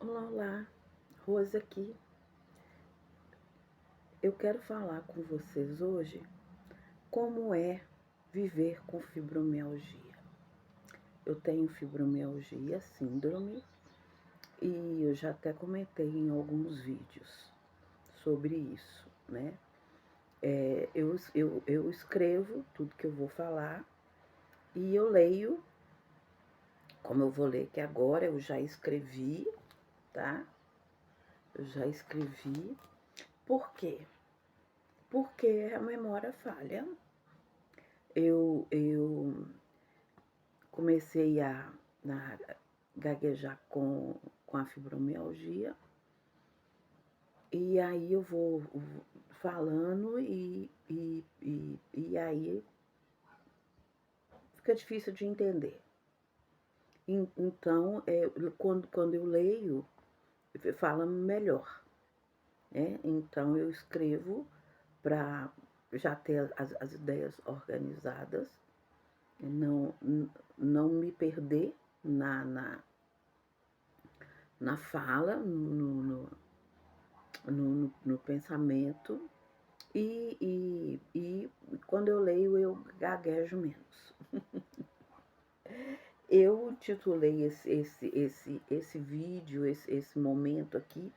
Olá, olá, Rose aqui. Eu quero falar com vocês hoje como é viver com fibromialgia. Eu tenho fibromialgia, síndrome, e eu já até comentei em alguns vídeos sobre isso, né? Eu escrevo tudo que eu vou falar e eu leio, como eu vou ler aqui agora, eu já escrevi, tá? Eu já escrevi. Por quê? Porque a memória falha. Eu comecei a gaguejar com a fibromialgia, e aí eu vou falando e aí fica difícil de entender. Então, quando eu leio, fala melhor, né? Então eu escrevo para já ter as ideias organizadas, não, não me perder na fala, no pensamento, e quando eu leio eu gaguejo menos. Eu titulei esse vídeo, esse momento aqui,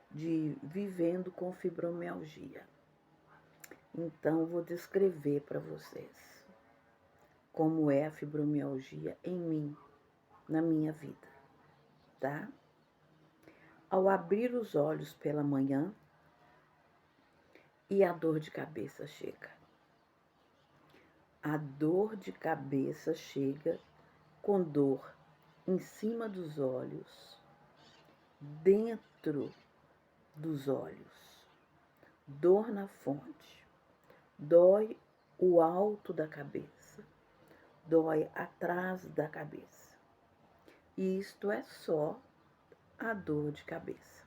de Vivendo com Fibromialgia. Então, vou descrever para vocês como é a fibromialgia em mim, na minha vida, tá? Ao abrir os olhos pela manhã e a dor de cabeça chega. A dor de cabeça chega com dor em cima dos olhos, dentro dos olhos, dor na fonte, dói o alto da cabeça, dói atrás da cabeça. E isto é só a dor de cabeça.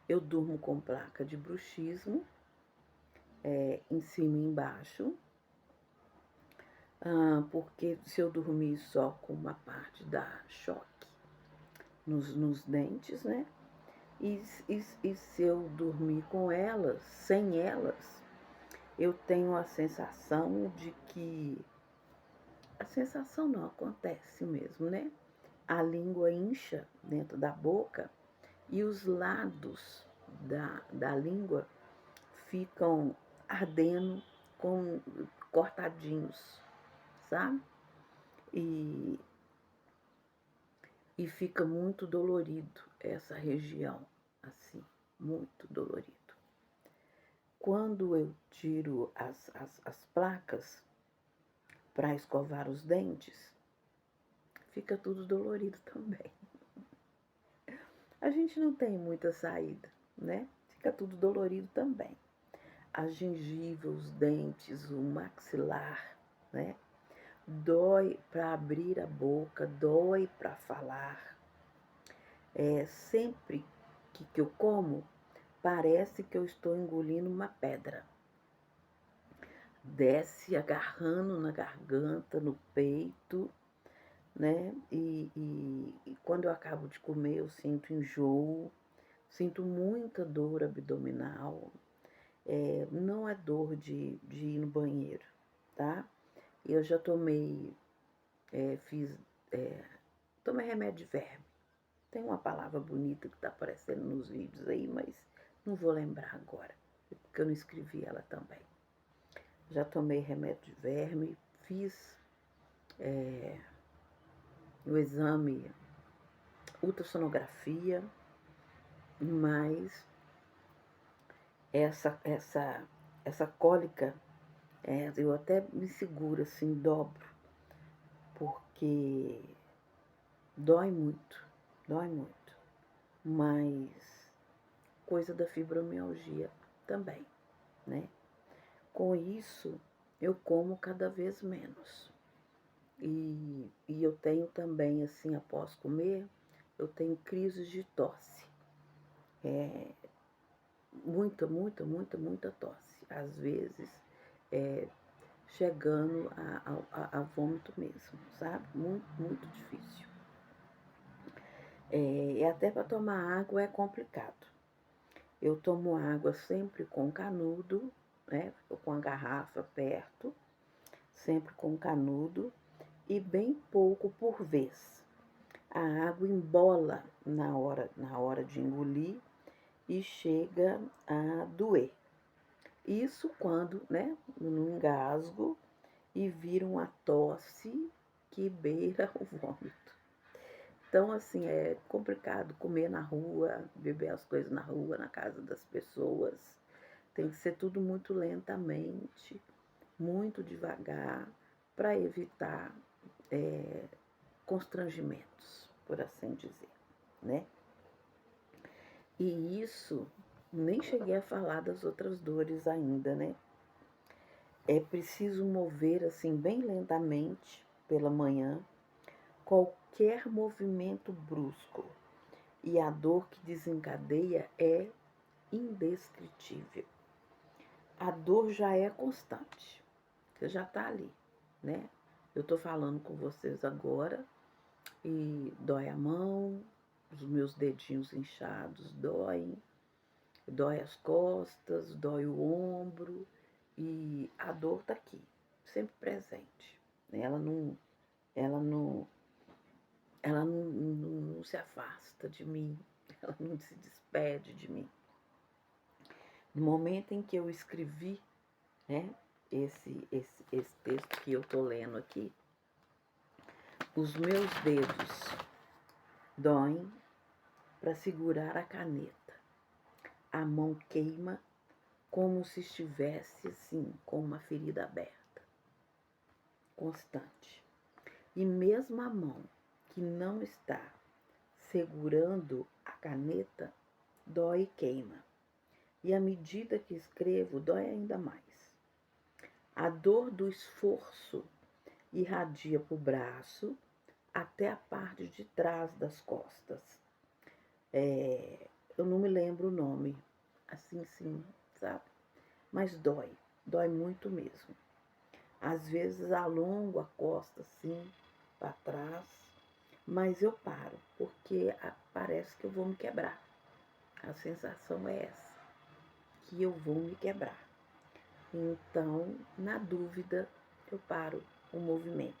Eu durmo com placa de bruxismo, em cima e embaixo, porque se eu dormir só com uma parte dá choque nos dentes, né? E se eu dormir com elas, sem elas, eu tenho a sensação de que. A sensação não acontece mesmo, né? A língua incha dentro da boca e os lados da língua ficam ardendo, com cortadinhos, sabe? E, e fica muito dolorido essa região, assim, muito dolorido. Quando eu tiro as placas para escovar os dentes, fica tudo dolorido também. A gente não tem muita saída, né? Fica tudo dolorido também. A gengiva, os dentes, o maxilar, né? Dói para abrir a boca, dói para falar. Sempre que eu como, parece que eu estou engolindo uma pedra. Desce agarrando na garganta, no peito, né? E quando eu acabo de comer, eu sinto enjoo, sinto muita dor abdominal. Não é dor de ir no banheiro, tá? Eu já tomei, tomei remédio de verme. Tem uma palavra bonita que tá aparecendo nos vídeos aí, mas não vou lembrar agora, porque eu não escrevi ela também. Já tomei remédio de verme, fiz o exame ultrassonografia, mas essa cólica, eu até me seguro assim, dobro, porque dói muito, mas coisa da fibromialgia também, né? Com isso, eu como cada vez menos. E eu tenho também, assim, após comer, eu tenho crises de tosse. Muita tosse. Às vezes, chegando a vômito mesmo, sabe? Muito difícil. E até para tomar água é complicado. Eu tomo água sempre com canudo, né? Com a garrafa perto, sempre com canudo e bem pouco por vez. A água embola na hora de engolir e chega a doer. Isso quando, né, não engasgo e vira uma tosse que beira o vômito. Então, assim, é complicado comer na rua, beber as coisas na rua, na casa das pessoas. Tem que ser tudo muito lentamente, muito devagar, para evitar constrangimentos, por assim dizer, né? E isso, nem cheguei a falar das outras dores ainda, né? É preciso mover assim bem lentamente pela manhã qualquer movimento brusco e a dor que desencadeia é indescritível. A dor já é constante, você já está ali, né? Eu estou falando com vocês agora e dói a mão, os meus dedinhos inchados doem, dói as costas, dói o ombro e a dor está aqui, sempre presente. Ela não, ela não, ela não se afasta de mim, ela não se despede de mim. No momento em que eu escrevi, né, esse texto que eu estou lendo aqui, os meus dedos doem para segurar a caneta. A mão queima como se estivesse assim, com uma ferida aberta, constante. E mesmo a mão que não está segurando a caneta, dói e queima. E à medida que escrevo, dói ainda mais. A dor do esforço irradia para o braço até a parte de trás das costas. Eu não me lembro o nome, assim, sim, sabe? Mas dói muito mesmo. Às vezes alongo a costa assim, para trás, mas eu paro, porque parece que eu vou me quebrar. A sensação é essa, que eu vou me quebrar. Então, na dúvida, eu paro o movimento.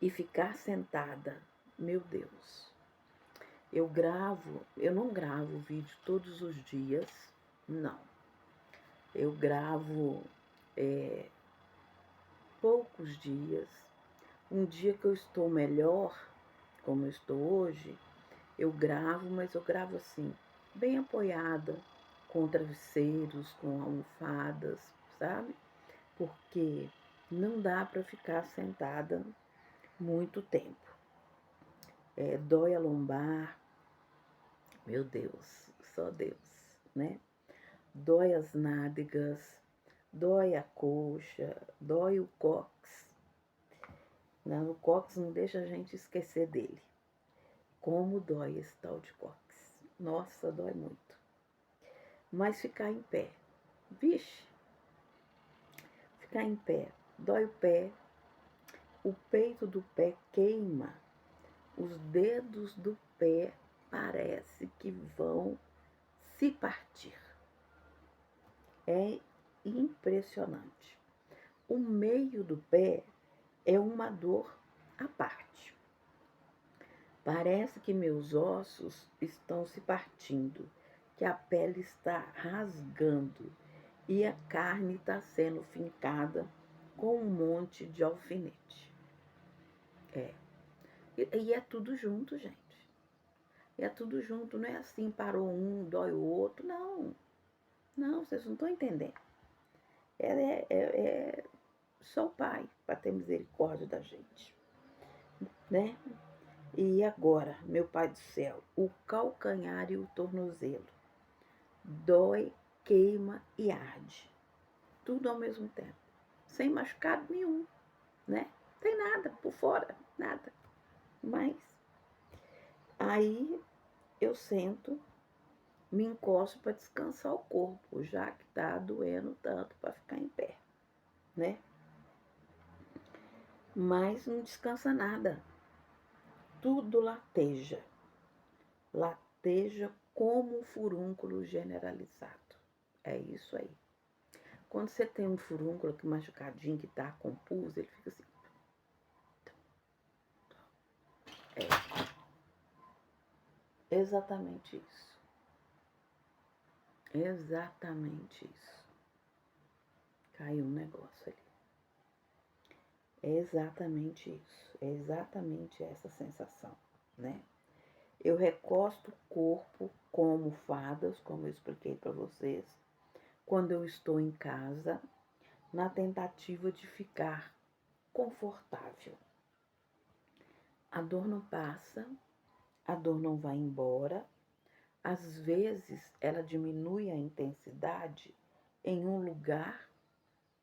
E ficar sentada, meu Deus. Eu não gravo vídeo todos os dias, não. Eu gravo poucos dias. Um dia que eu estou melhor, como eu estou hoje, eu gravo, mas eu gravo assim, bem apoiada, com travesseiros, com almofadas, sabe? Porque não dá para ficar sentada muito tempo. Dói a lombar, meu Deus, só Deus, né? Dói as nádegas, dói a coxa, dói o cóccix. Não, o cóccix não deixa a gente esquecer dele. Como dói esse tal de cóccix. Nossa, dói muito. Mas ficar em pé, vixe, ficar em pé, dói o pé, o peito do pé queima, os dedos do pé parece que vão se partir. É impressionante. O meio do pé é uma dor à parte. Parece que meus ossos estão se partindo, que a pele está rasgando e a carne está sendo fincada com um monte de alfinete. E é tudo junto, gente. É tudo junto, não é assim, parou um, dói o outro. Não, não, vocês não estão entendendo. É só o Pai para ter misericórdia da gente, né? E agora, meu Pai do céu, o calcanhar e o tornozelo. Dói, queima e arde. Tudo ao mesmo tempo. Sem machucado nenhum, né? Tem nada por fora, nada. Mas aí eu sento, me encosto para descansar o corpo, já que tá doendo tanto para ficar em pé, né? Mas não descansa nada. tudo lateja. Lateja como um furúnculo generalizado. É isso aí. Quando você tem um furúnculo que machucadinho, que tá com pus, ele fica assim. É exatamente isso. Exatamente isso. Caiu um negócio ali. É exatamente isso. É exatamente essa sensação, né? Eu recosto o corpo com almofadas, como eu expliquei para vocês, quando eu estou em casa, na tentativa de ficar confortável. A dor não passa, a dor não vai embora. Às vezes, ela diminui a intensidade em um lugar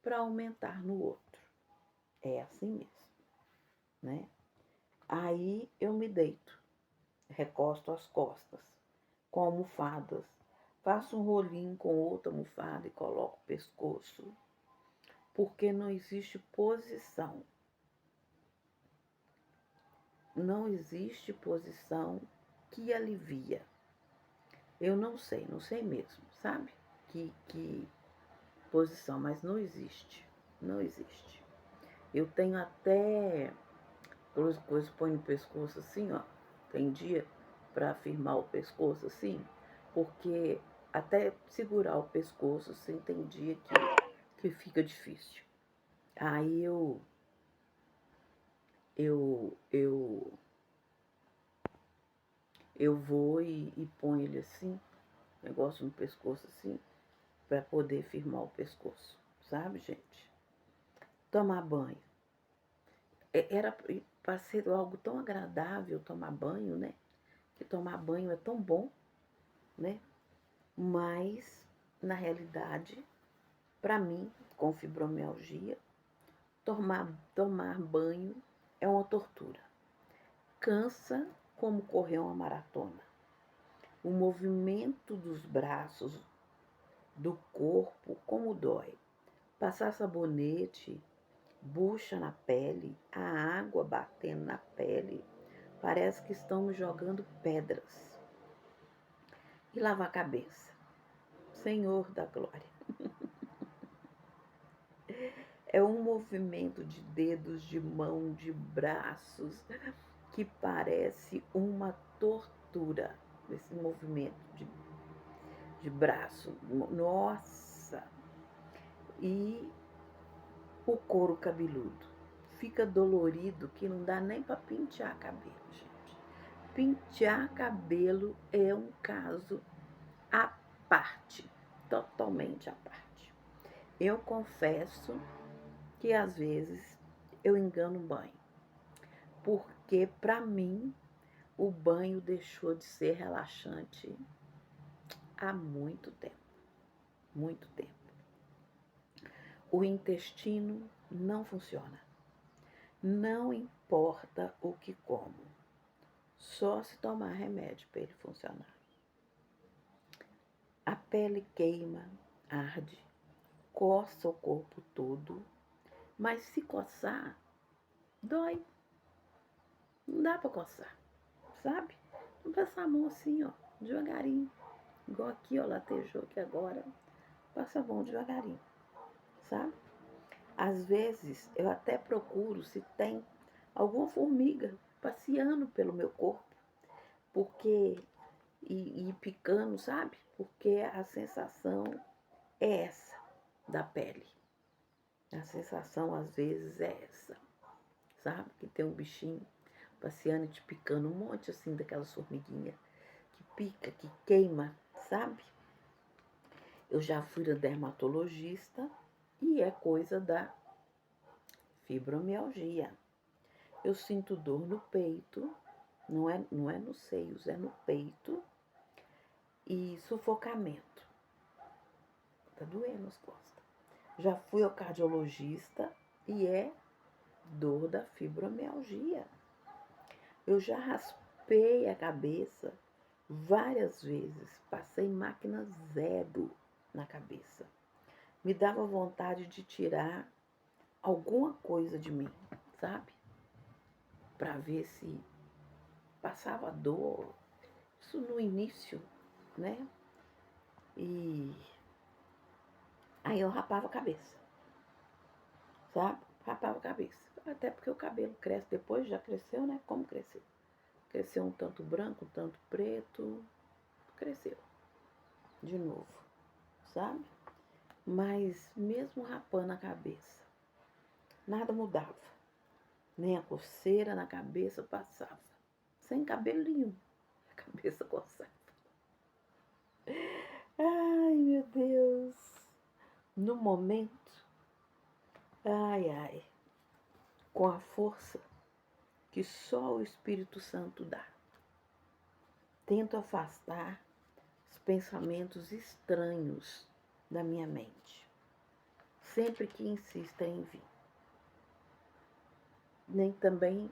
para aumentar no outro. É assim mesmo, né? Aí eu me deito, recosto as costas com almofadas, faço um rolinho com outra almofada e coloco o pescoço, porque não existe posição. Não existe posição que alivia. Eu não sei mesmo, sabe? Que posição, mas não existe. Não existe. Eu tenho até coisas põe no pescoço assim, ó. Tem dia para firmar o pescoço assim, porque até segurar o pescoço assim tem dia que fica difícil. Aí eu, eu, eu vou e ponho ele assim, negócio no pescoço assim, para poder firmar o pescoço, sabe, gente? Tomar banho. Era para ser algo tão agradável tomar banho, né? Que tomar banho é tão bom, né? Mas, na realidade, para mim, com fibromialgia, tomar banho é uma tortura. Cansa como correr uma maratona. O movimento dos braços, do corpo, como dói. Passar sabonete, bucha na pele, a água batendo na pele, parece que estamos jogando pedras. E lavar a cabeça. Senhor da glória. É um movimento de dedos, de mão, de braços, que parece uma tortura. Esse movimento de braço. Nossa! E o couro cabeludo. Fica dolorido que não dá nem para pentear cabelo, gente. Pentear cabelo é um caso à parte, totalmente à parte. Eu confesso que às vezes eu engano o banho, porque para mim o banho deixou de ser relaxante há muito tempo, muito tempo. O intestino não funciona, não importa o que como, só se tomar remédio para ele funcionar. A pele queima, arde, coça o corpo todo, mas se coçar, dói. Não dá para coçar, sabe? Não passa a mão assim, ó, devagarinho. Igual aqui, ó, latejou aqui agora. Passa a mão devagarinho, sabe? Às vezes eu até procuro se tem alguma formiga passeando pelo meu corpo, porque e picando, sabe? Porque a sensação é essa da pele. A sensação às vezes é essa, sabe? Que tem um bichinho passeando e te picando, um monte assim daquelas formiguinhas que pica, que queima, sabe? Eu já fui na dermatologista e é coisa da fibromialgia. Eu sinto dor no peito, não é nos seios, é no peito e sufocamento. Tá doendo as costas. Já fui ao cardiologista e é dor da fibromialgia. Eu já raspei a cabeça várias vezes, passei máquina zero na cabeça. Me dava vontade de tirar alguma coisa de mim, sabe? Para ver se passava dor, isso no início, né? E aí eu rapava a cabeça, sabe? Rapava a cabeça. Até porque o cabelo cresce depois, já cresceu, né? Como cresceu? Cresceu um tanto branco, um tanto preto, cresceu de novo, sabe? Mas mesmo rapando a cabeça, nada mudava. Nem a coceira na cabeça passava. Sem cabelo nenhum. A cabeça coçava. Ai, meu Deus. No momento, ai, ai, com a força que só o Espírito Santo dá, tento afastar os pensamentos estranhos da minha mente, sempre que insistem em vir. Nem também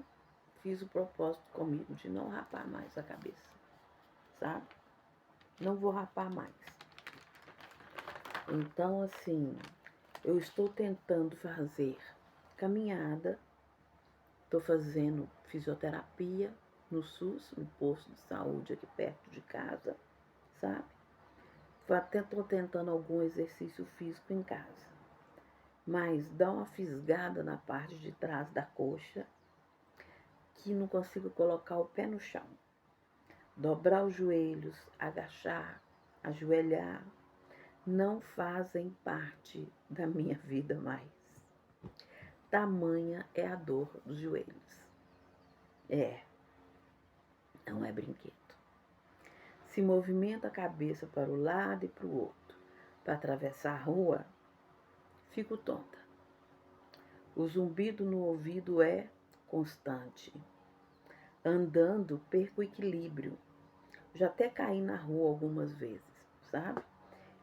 fiz o propósito comigo de não rapar mais a cabeça, sabe? Não vou rapar mais. Então, assim, eu estou tentando fazer caminhada, estou fazendo fisioterapia no SUS, no posto de saúde aqui perto de casa, sabe? Até estou tentando algum exercício físico em casa. Mas dá uma fisgada na parte de trás da coxa que não consigo colocar o pé no chão. Dobrar os joelhos, agachar, ajoelhar, não fazem parte da minha vida mais. Tamanha é a dor dos joelhos. Não é brinquedo. Se movimenta a cabeça para o lado e para o outro, para atravessar a rua, fico tonta. O zumbido no ouvido é constante. Andando, perco o equilíbrio. Já até caí na rua algumas vezes, sabe?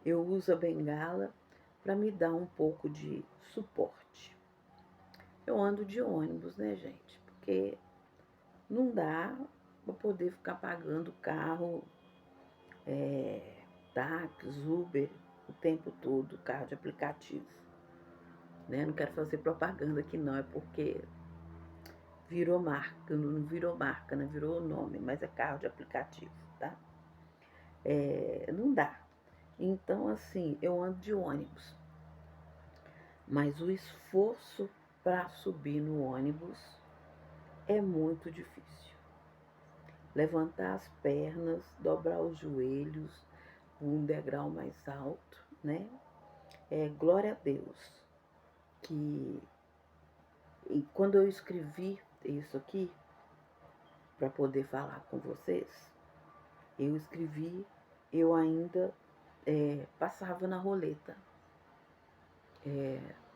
Eu uso a bengala para me dar um pouco de suporte. Eu ando de ônibus, né, gente? Porque não dá para poder ficar pagando carro, táxi, Uber, o tempo todo, carro de aplicativo. Né? Não quero fazer propaganda aqui não, é porque virou marca, não virou marca, né? Virou nome, mas é carro de aplicativo, tá? Não dá. Então, assim, eu ando de ônibus. Mas o esforço para subir no ônibus é muito difícil. Levantar as pernas, dobrar os joelhos, um degrau mais alto, né? Glória a Deus que e quando eu escrevi isso aqui para poder falar com vocês, eu escrevi, eu ainda passava na roleta,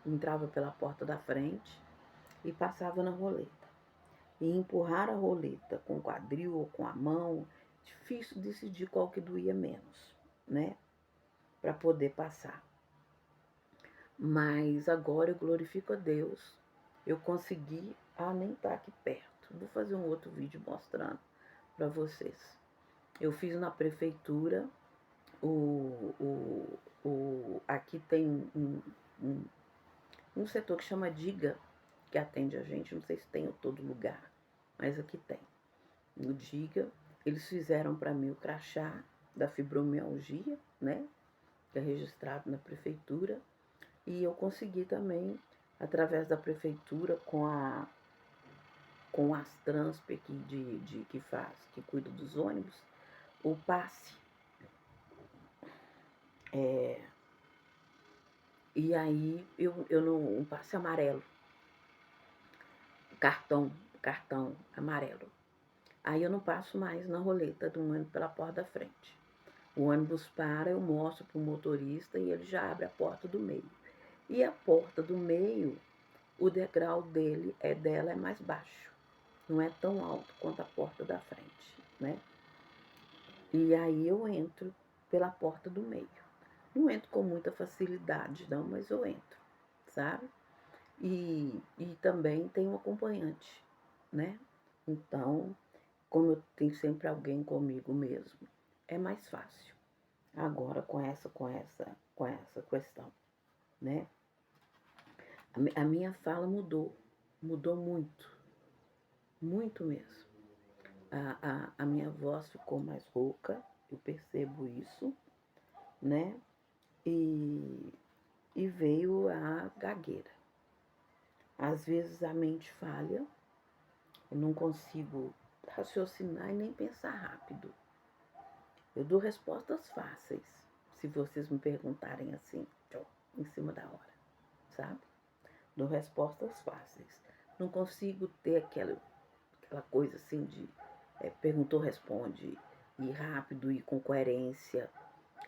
entrava pela porta da frente e passava na roleta. E empurrar a roleta com o quadril ou com a mão, difícil decidir qual que doía menos, né? Para poder passar. Mas agora eu glorifico a Deus, eu consegui, nem tá aqui perto. Vou fazer um outro vídeo mostrando para vocês. Eu fiz na prefeitura, aqui tem um setor que chama Diga, que atende a gente, não sei se tem em todo lugar, mas aqui tem. No Diga, eles fizeram para mim o crachá da fibromialgia, né? Que é registrado na prefeitura. E eu consegui também, através da prefeitura, com as Transp aqui que cuida dos ônibus, o passe. E aí, um passe amarelo. Cartão amarelo. Aí eu não passo mais na roleta do ônibus pela porta da frente. O ônibus para, eu mostro para o motorista e ele já abre a porta do meio. E a porta do meio, o degrau dela é mais baixo. Não é tão alto quanto a porta da frente, né? E aí eu entro pela porta do meio. Não entro com muita facilidade, não, mas eu entro, sabe? E também tem um acompanhante, né? Então, como eu tenho sempre alguém comigo mesmo, é mais fácil. Agora com essa questão, né? A minha fala mudou muito, muito mesmo. A minha voz ficou mais rouca, eu percebo isso, né? E veio a gagueira. Às vezes a mente falha, eu não consigo raciocinar e nem pensar rápido. Eu dou respostas fáceis, se vocês me perguntarem assim, em cima da hora, sabe? Dou respostas fáceis. Não consigo ter aquela coisa assim de perguntou, responde, e rápido e com coerência.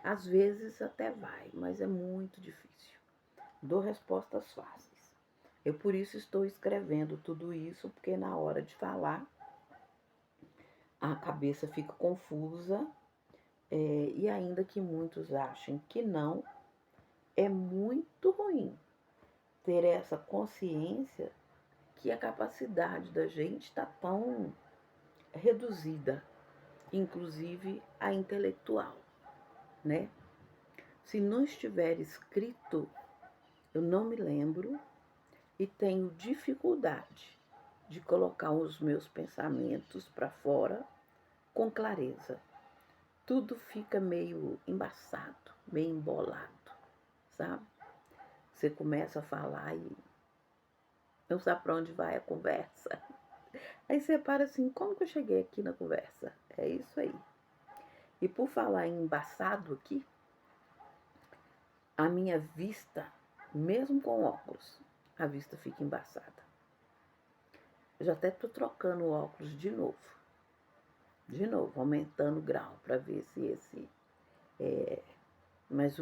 Às vezes até vai, mas é muito difícil. Dou respostas fáceis. Eu por isso estou escrevendo tudo isso, porque na hora de falar a cabeça fica confusa, e ainda que muitos achem que não, é muito ruim ter essa consciência que a capacidade da gente está tão reduzida, inclusive a intelectual, né? Se não estiver escrito, eu não me lembro e tenho dificuldade de colocar os meus pensamentos para fora com clareza. Tudo fica meio embaçado, meio embolado, sabe? Você começa a falar e não sabe para onde vai a conversa. Aí você para assim, como que eu cheguei aqui na conversa? É isso aí. E por falar em embaçado aqui, a minha vista, mesmo com óculos, a vista fica embaçada. Eu já até estou trocando o óculos de novo. De novo, aumentando o grau para ver se esse é. Mas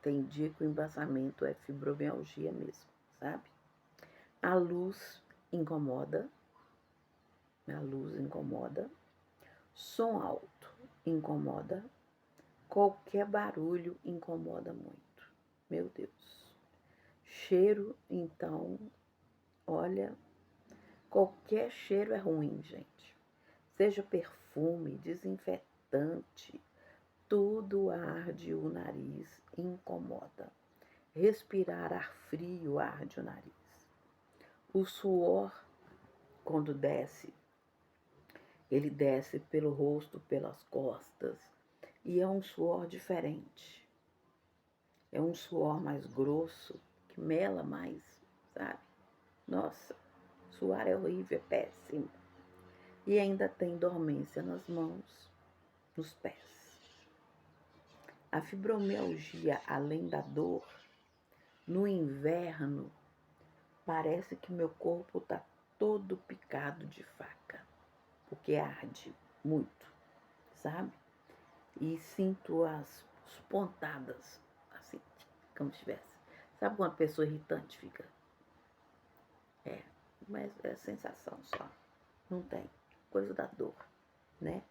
tem dia que o embaçamento é fibromialgia mesmo, sabe? A luz incomoda. A luz incomoda. Som alto incomoda. Qualquer barulho incomoda muito. Meu Deus. Cheiro, então, olha, qualquer cheiro é ruim, gente. Seja perfume, desinfetante, tudo arde o nariz, incomoda. Respirar ar frio arde o nariz. O suor, quando desce, ele desce pelo rosto, pelas costas, e é um suor diferente. É um suor mais grosso, que mela mais, sabe? Nossa, suar é horrível, é péssimo. E ainda tem dormência nas mãos, nos pés. A fibromialgia, além da dor, no inverno, parece que meu corpo está todo picado de faca, porque arde muito, sabe? E sinto as pontadas, assim, como se tivesse. Sabe quando uma pessoa irritante fica? É, mas é sensação só. Não tem. Coisa da dor, né?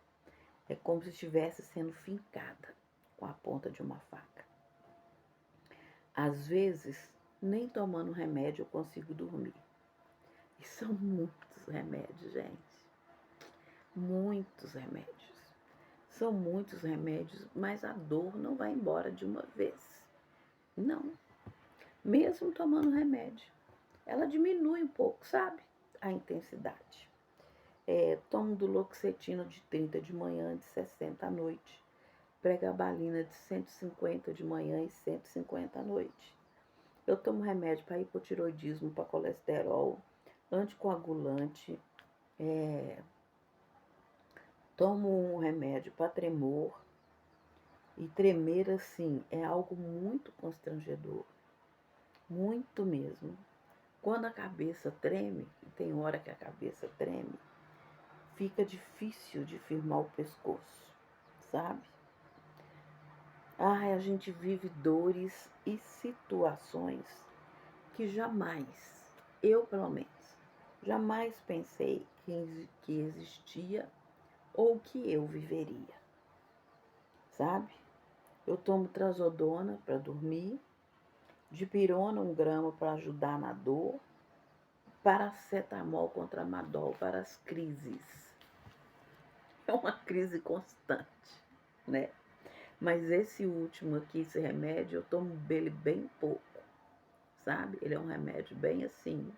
É como se estivesse sendo fincada com a ponta de uma faca. Às vezes, nem tomando remédio eu consigo dormir. E são muitos remédios, gente. Muitos remédios. São muitos remédios, mas a dor não vai embora de uma vez. Não. Mesmo tomando remédio. Ela diminui um pouco, sabe? A intensidade. Tomo duloxetina de 30 de manhã, de 60 à noite. Pregabalina de 150 de manhã e 150 à noite. Eu tomo remédio para hipotiroidismo, para colesterol, anticoagulante. Tomo um remédio para tremor. E tremer, assim, é algo muito constrangedor. Muito mesmo. Quando a cabeça treme, e tem hora que a cabeça treme, fica difícil de firmar o pescoço, sabe? A gente vive dores e situações que jamais, eu pelo menos, jamais pensei que existia ou que eu viveria, sabe? Eu tomo trazodona para dormir, dipirona 1 grama para ajudar na dor, paracetamol contra amadol para as crises. É uma crise constante, né? Mas esse último aqui, esse remédio, eu tomo dele bem pouco, sabe? Ele é um remédio bem assim,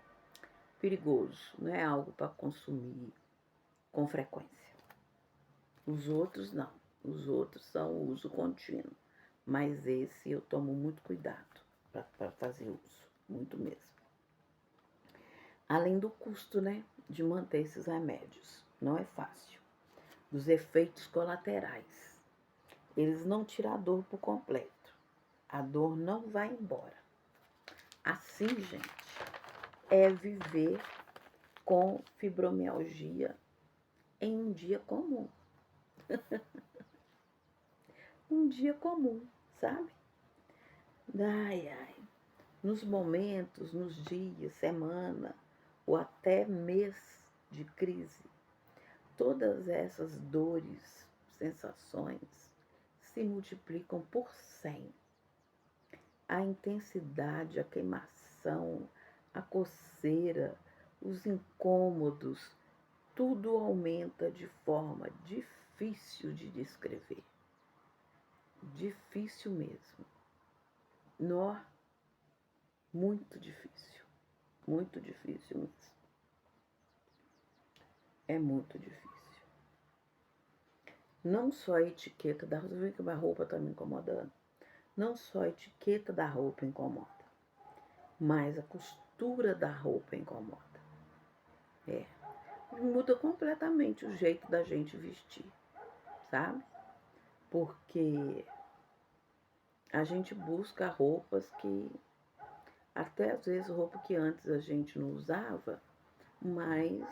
perigoso, não é algo para consumir com frequência. Os outros não. Os outros são uso contínuo. Mas esse eu tomo muito cuidado para fazer uso. Muito mesmo. Além do custo, né, de manter esses remédios. Não é fácil. Dos efeitos colaterais. Eles não tiram a dor por completo. A dor não vai embora. Assim, gente, é viver com fibromialgia em um dia comum. Um dia comum, sabe? Ai, ai. Nos momentos, nos dias, semana ou até mês de crise, todas essas dores, sensações se multiplicam por 100. A intensidade, a queimação, a coceira, os incômodos, tudo aumenta de forma difícil de descrever. Difícil mesmo. Nó, muito difícil. Muito difícil mesmo. É muito difícil. Não só a etiqueta da roupa, você vê que a roupa está me incomodando. Não só a etiqueta da roupa incomoda, mas a costura da roupa incomoda. Muda completamente o jeito da gente vestir, sabe? Porque a gente busca roupas que, até às vezes roupa que antes a gente não usava, mas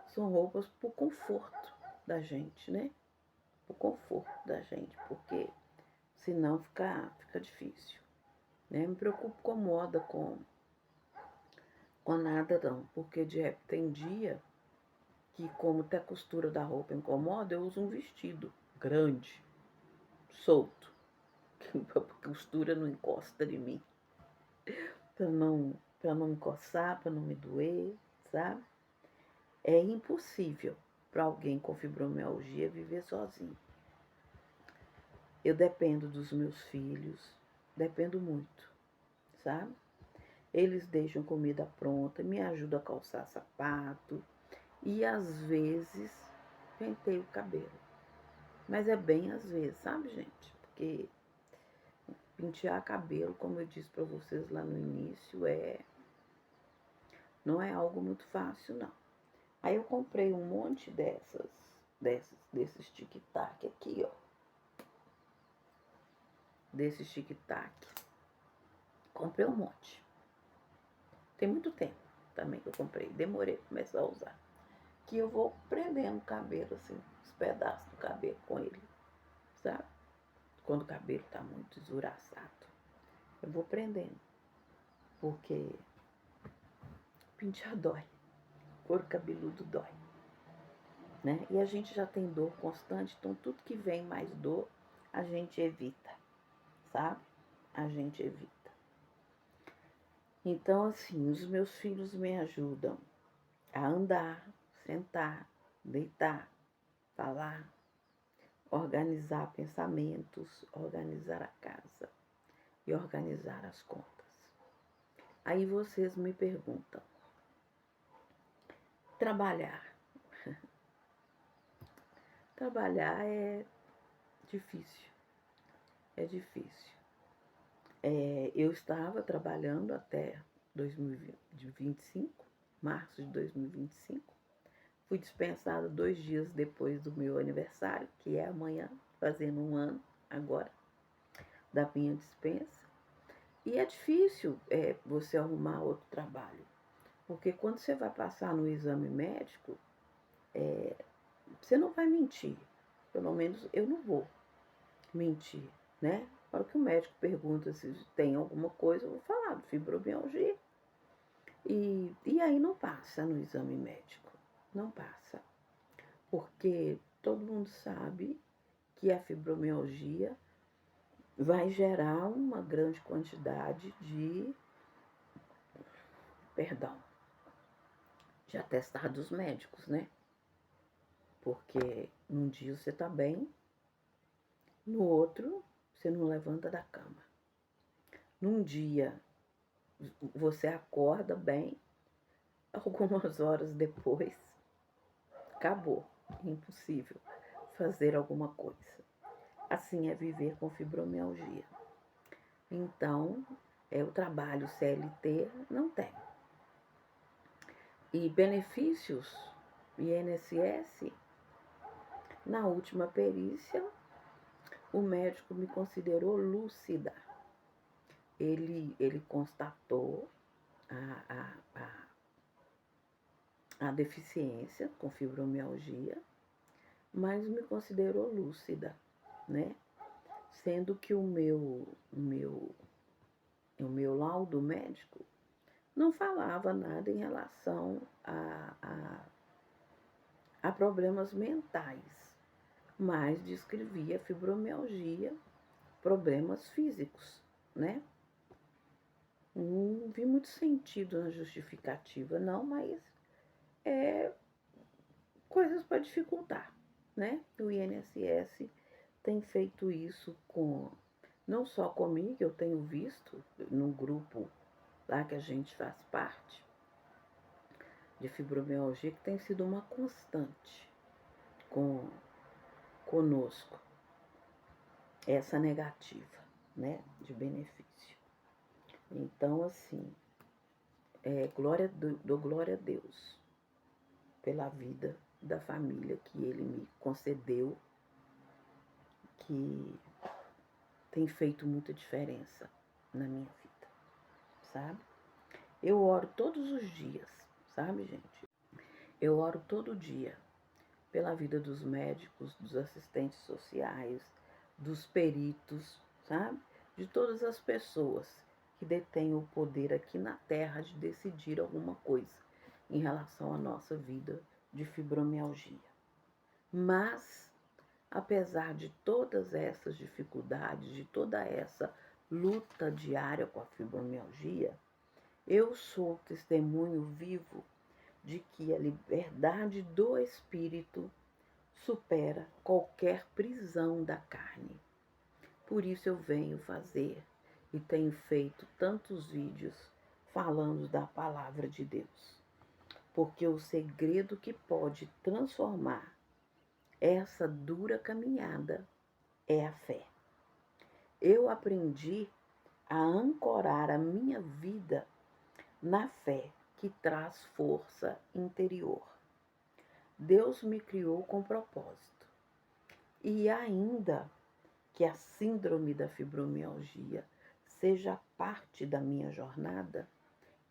são roupas por conforto da gente, né? Por conforto da gente, porque senão fica difícil, né? Me preocupo com moda, com nada não, porque de repente tem dia que, como até a costura da roupa incomoda, eu uso um vestido grande, solto, que a costura não encosta em mim, para não me coçar, para não me doer, sabe? É impossível para alguém com fibromialgia viver sozinho. Eu dependo dos meus filhos, dependo muito, sabe? Eles deixam comida pronta, me ajudam a calçar sapato e às vezes penteio o cabelo. Mas é bem às vezes, sabe, gente? Porque pentear cabelo, como eu disse para vocês lá no início, não é algo muito fácil, não. Aí eu comprei um monte desses tic-tac aqui, ó. Desses tic-tac. Comprei um monte. Tem muito tempo também que eu comprei. Demorei para começar a usar. Que eu vou prendendo o cabelo, assim, os pedaços do cabelo com ele, sabe? Quando o cabelo tá muito esvoaçado. Eu vou prendendo. Porque pentear dói. Couro cabeludo dói. Né? E a gente já tem dor constante, então tudo que vem mais dor, a gente evita, sabe? A gente evita. Então, assim, os meus filhos me ajudam a andar, sentar, deitar, falar, organizar pensamentos, organizar a casa e organizar as contas. Aí vocês me perguntam, trabalhar. Trabalhar é difícil. É difícil. Eu estava trabalhando até 2025, março de 2025. Fui dispensada 2 dias depois do meu aniversário, que é amanhã, fazendo 1 ano agora, da minha dispensa. E é difícil você arrumar outro trabalho. Porque quando você vai passar no exame médico, você não vai mentir. Pelo menos eu não vou mentir, né? Na hora que o médico pergunta se tem alguma coisa, eu vou falar de fibromialgia. E aí não passa no exame médico. Não passa. Porque todo mundo sabe que a fibromialgia vai gerar uma grande quantidade de atestados médicos, né? Porque num dia você tá bem, no outro você não levanta da cama. Num dia você acorda bem, algumas horas depois acabou, impossível fazer alguma coisa. Assim é viver com fibromialgia. Então, o trabalho CLT não tem. E benefícios INSS, na última perícia, o médico me considerou lúcida. Ele constatou a deficiência com fibromialgia, mas me considerou lúcida, né? Sendo que o meu laudo médico não falava nada em relação a problemas mentais, mas descrevia fibromialgia, problemas físicos, né? Não vi muito sentido na justificativa, não, mas coisas para dificultar, né? O INSS tem feito isso não só comigo, eu tenho visto num grupo lá que a gente faz parte, de fibromialgia, que tem sido uma constante conosco, essa negativa, né, de benefício. Então, assim, dou glória a Deus pela vida da família que Ele me concedeu, que tem feito muita diferença na minha vida, sabe? Eu oro todos os dias, sabe, gente? Eu oro todo dia pela vida dos médicos, dos assistentes sociais, dos peritos, sabe? De todas as pessoas que detêm o poder aqui na Terra de decidir alguma coisa em relação à nossa vida de fibromialgia. Mas, apesar de todas essas dificuldades, de toda essa luta diária com a fibromialgia, eu sou testemunho vivo de que a liberdade do espírito supera qualquer prisão da carne. Por isso eu venho fazer e tenho feito tantos vídeos falando da palavra de Deus. Porque o segredo que pode transformar essa dura caminhada é a fé. Eu aprendi a ancorar a minha vida na fé que traz força interior. Deus me criou com propósito. E ainda que a síndrome da fibromialgia seja parte da minha jornada,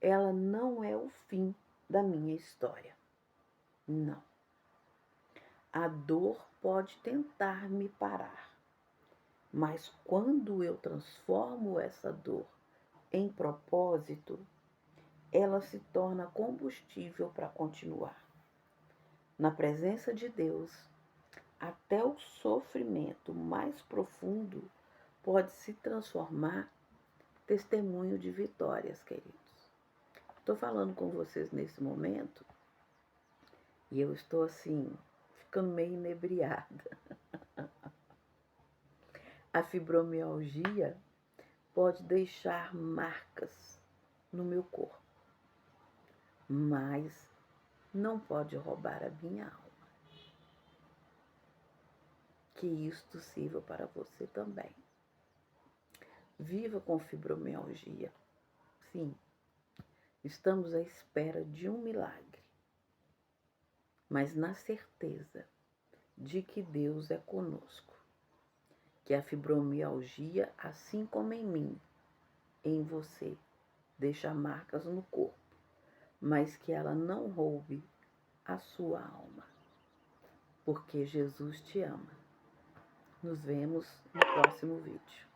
ela não é o fim da minha história. Não. A dor pode tentar me parar, mas quando eu transformo essa dor em propósito, ela se torna combustível para continuar. Na presença de Deus, até o sofrimento mais profundo pode se transformar em testemunho de vitórias, queridos. Estou falando com vocês nesse momento e eu estou assim, ficando meio inebriada. A fibromialgia pode deixar marcas no meu corpo, mas não pode roubar a minha alma. Que isto sirva para você também. Viva com fibromialgia. Sim, estamos à espera de um milagre, mas na certeza de que Deus é conosco. Que a fibromialgia, assim como em mim, em você, deixa marcas no corpo, mas que ela não roube a sua alma, porque Jesus te ama. Nos vemos no próximo vídeo.